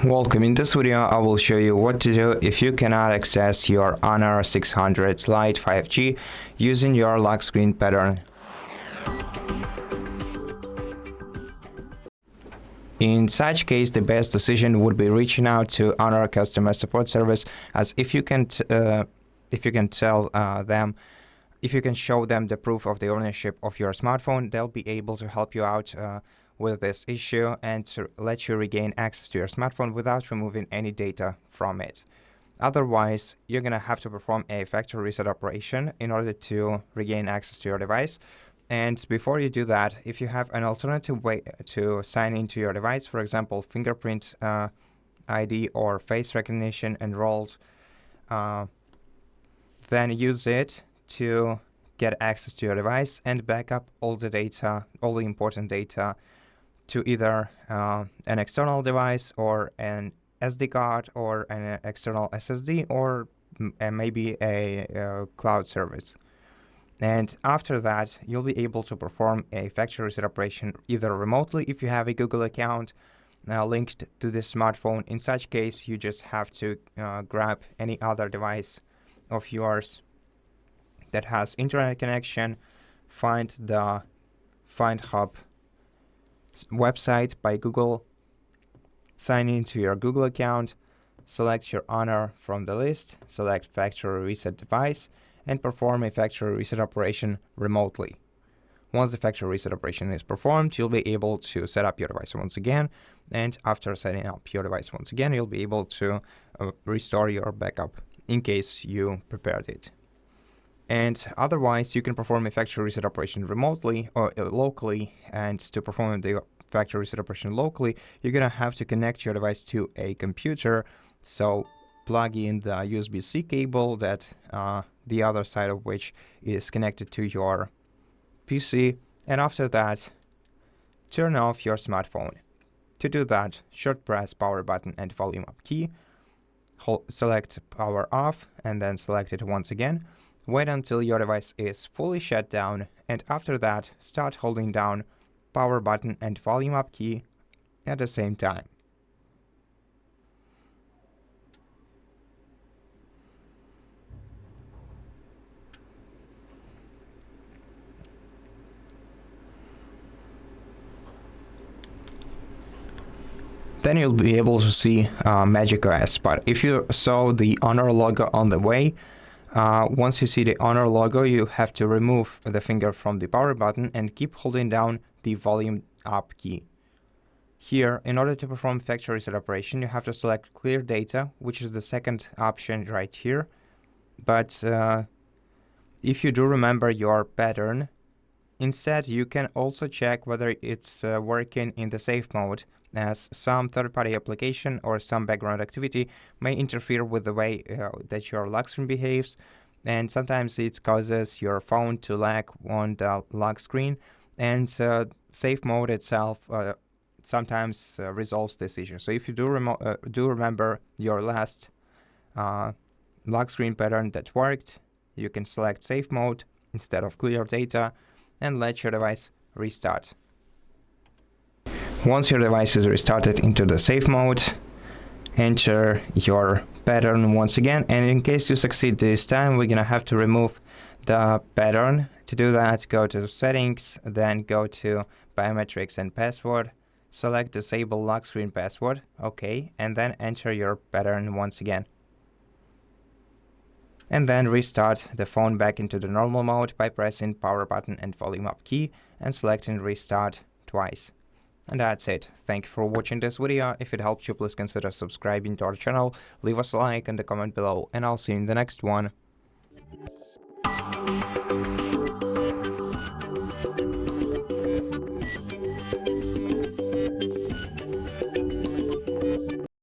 Welcome. In this video, I will show you what to do if you cannot access your Honor 600 Lite 5G using your lock screen pattern. In such case, the best decision would be reaching out to Honor customer support service, as if you can show them the proof of the ownership of your smartphone, they'll be able to help you out with this issue and to let you regain access to your smartphone without removing any data from it. Otherwise, you're going to have to perform a factory reset operation in order to regain access to your device. And before you do that, if you have an alternative way to sign into your device, for example, fingerprint ID or face recognition enrolled, then use it to get access to your device and back up all the data, all the important data, to either an external device or an SD card or an external SSD or maybe a cloud service. And after that, you'll be able to perform a factory reset operation either remotely if you have a Google account linked to this smartphone. In such case, you just have to grab any other device of yours that has internet connection, find the Find Hub website by Google, sign into your Google account, select your Honor from the list, select factory reset device, and perform a factory reset operation remotely. Once the factory reset operation is performed, you'll be able to set up your device once again, and after setting up your device once again, you'll be able to restore your backup in case you prepared it. And otherwise, you can perform a factory reset operation remotely or locally. And to perform the factory reset operation locally, you're going to have to connect your device to a computer. So plug in the USB-C cable that the other side of which is connected to your PC. And after that, turn off your smartphone. To do that, short press power button and volume up key. Select power off and then select it once again. Wait until your device is fully shut down, and after that, start holding down power button and volume up key at the same time. Then you'll be able to see Magic OS. But if you saw the Honor logo on the way, once you see the Honor logo, you have to remove the finger from the power button and keep holding down the volume up key. Here, in order to perform factory reset operation, you have to select clear data, which is the second option right here. But if you do remember your pattern, instead you can also check whether it's working in the safe mode, as some third-party application or some background activity may interfere with the way that your lock screen behaves, and sometimes it causes your phone to lag on the lock screen, and safe mode itself sometimes resolves this issue. So if you do remember your last lock screen pattern that worked, you can select safe mode instead of clear data and let your device restart. Once your device is restarted into the safe mode, enter your pattern once again, and in case you succeed this time, we're gonna have to remove the pattern. To do that, go to settings, then go to biometrics and password, select disable lock screen password, okay, and then enter your pattern once again. And then restart the phone back into the normal mode by pressing power button and volume up key and selecting restart twice. And that's it. Thank you for watching this video. If it helped you, please consider subscribing to our channel, leave us a like and a comment below, and I'll see you in the next one.